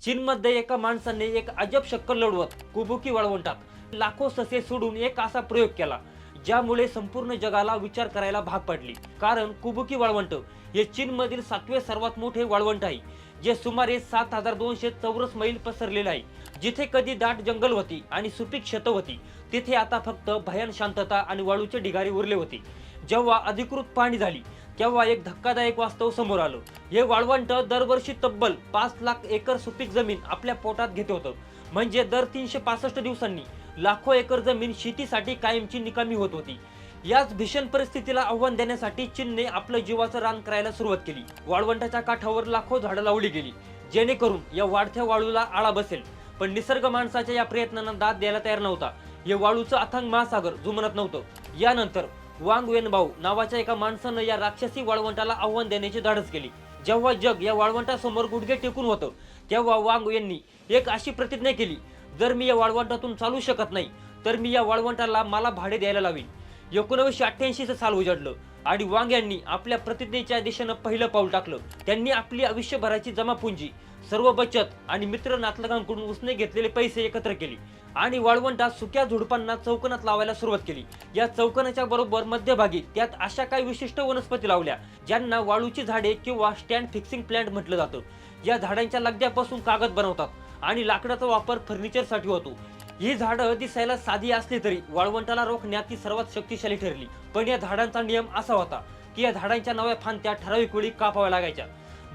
चीनमध्ये एका माणसाने एक अजब शक्कल लढवत कुबुकी वाळवंटात लाखो ससे सोडून एक असा प्रयोग केला ज्यामुळे संपूर्ण जगाला विचार करायला भाग पडली। कारण कुबुकी वाळवंट हे चीनमधील 7वे सर्वात मोठे वाळवंट आहे, जे सुमारे 7200 चौरस मैल पसरलेले आहे। जिथे कधी दाट जंगल होती आणि सुपीक शेत होती, तिथे आता फक्त भयान शांतता आणि वाळूचे ढिगारे उरले होते। जेव्हा अधिकृत पाहणी झाली तेव्हा एक धक्कादायक वास्तव समोर आलं। हे वाळवंट दरवर्षी तब्बल 5 लाख एकर सुपीक जमीन आपल्या पोटात घेत होतं। म्हणजे दर 365 दिवसांनी लाखो एकर जमीन शेतीसाठी कायमची निकामी होत होती। याच भीषण परिस्थितीला आव्हान देण्यासाठी चीनने आपलं जीवाचं रान करायला सुरुवात केली। वाळवंटाच्या काठावर लाखो झाडं लावली गेली, जेणेकरून या वाढत्या वाळूला आळा बसेल। पण निसर्ग माणसाच्या या प्रयत्नांना दाद द्यायला तयार नव्हता। हे वाळूचं अथांग महासागर जुमानत नव्हतं। यानंतर वांग वेनबाऊ नावाच्या एका माणसानं या राक्षसी वाळवंटाला आव्हान देण्याची धाडस केली। जेव्हा जग या वाळवंटासमोर गुडघे टेकून होतं, तेव्हा वांग यांनी एक अशी प्रतिज्ञा केली, जर मी या वाळवंटातून चालू शकत नाही तर मी या वाळवंटाला मला भाडे द्यायला लावीन। 1988 साल उजाडलं आणि वांग यांनी आपल्या प्रतिज्ञेच्या दिशेनं पहिलं पाऊल टाकलं। त्यांनी आपली आयुष्यभराची जमापुंजी, सर्व बचत आणि मित्र नातलगांकडून उसने घेतलेले पैसे एकत्र केली आणि वाळवंटात सुक्या झुडपांना चौकोनात लावायला सुरुवात केली। या चौकोनाच्या बरोबर मध्यभागी त्यात अशा काही विशिष्ट वनस्पती लावल्या ज्यांना वाळूची झाडे किंवा स्टँड फिक्सिंग प्लांट म्हटलं जातं। या झाडांच्या लगद्यापासून कागद बनवतात आणि लाकडाचा वापर फर्निचरसाठी होतो। ही झाडं दिसायला साधी असली तरी वाळवंटाला रोखण्यात ती सर्वात शक्तिशाली ठरली। पण या झाडांचा नियम असा होता की या झाडांच्या नव्या फांद्या ठराविक वेळी कापाव्या लागायच्या।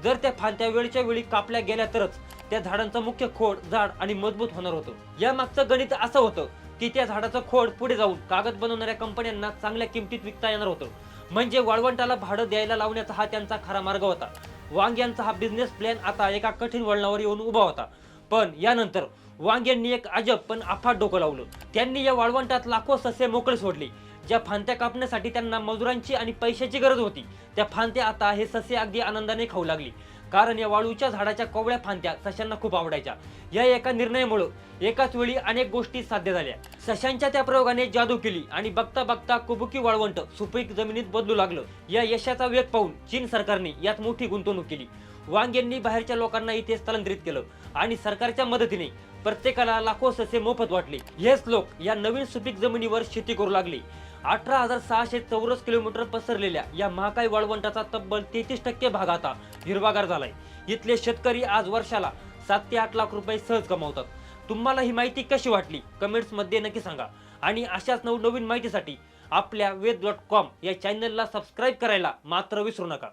जर त्या फांद्या वेळच्या वेळी कापल्या गेल्या तरच त्या झाडांचं मुख्य खोड जाड आणि मजबूत होणार होतं। या मागचं गणित असं होतं की त्या झाडाचं खोड पुढे जाऊन कागद बनवणाऱ्या कंपन्यांना चांगल्या किमतीत विकता येणार होतं। म्हणजे वाळवंटाला भाडं द्यायला लावण्याचा हा त्यांचा खरा मार्ग होता। वांग यांचा हा बिझनेस प्लॅन आता एका कठीण वळणावर येऊन उभा होता। पण यानंतर वांग यांनी एक अजब पण अफाट डोकं लावलं। त्यांनी या वाळवंटात लाखो ससे मोकळे सोडले। ज्या फांद्या कापण्यासाठी त्यांना मजुरांची आणि पैशाची गरज होती, त्या फांद्या आता हे ससे अगदी आनंदाने खाऊ लागली। कारण या वाळूच्या झाडाच्या कोवळ्या फांद्या सशांना खूप आवडायच्या। या एका निर्णयामुळे एकाच वेळी अनेक गोष्टी साध्य झाल्या। सशांच्या त्या प्रयोगाने जादू केली आणि बघता बघता कुबुकी वाळवंट सुपीक जमिनीत बदलू लागलं। या यशाचा वेग पाहून चीन सरकारने यात मोठी गुंतवणूक केली। वांग यांनी बाहेरच्या लोकांना इथे स्थलांतरित केलं आणि सरकारच्या मदतीने प्रत्येकाला लाखो ससे मोफत वाटले। हेच लोक या नवीन सुपीक जमिनीवर शेती करू लागले। 18,600 चौरस किलोमीटर पसरलेल्या या महाकाय वाळवंटाचा तब्बल 33% भाग आता हिरवागार झालाय। इथले शेतकरी आज वर्षाला 7 ते 8 लाख रुपये सहज कमावतात। तुम्हाला ही माहिती कशी वाटली कमेंट्स मध्ये नक्की सांगा आणि अशाच नवनवीन माहितीसाठी आपल्या वेद.com या चॅनलला सबस्क्राईब करायला मात्र विसरू नका।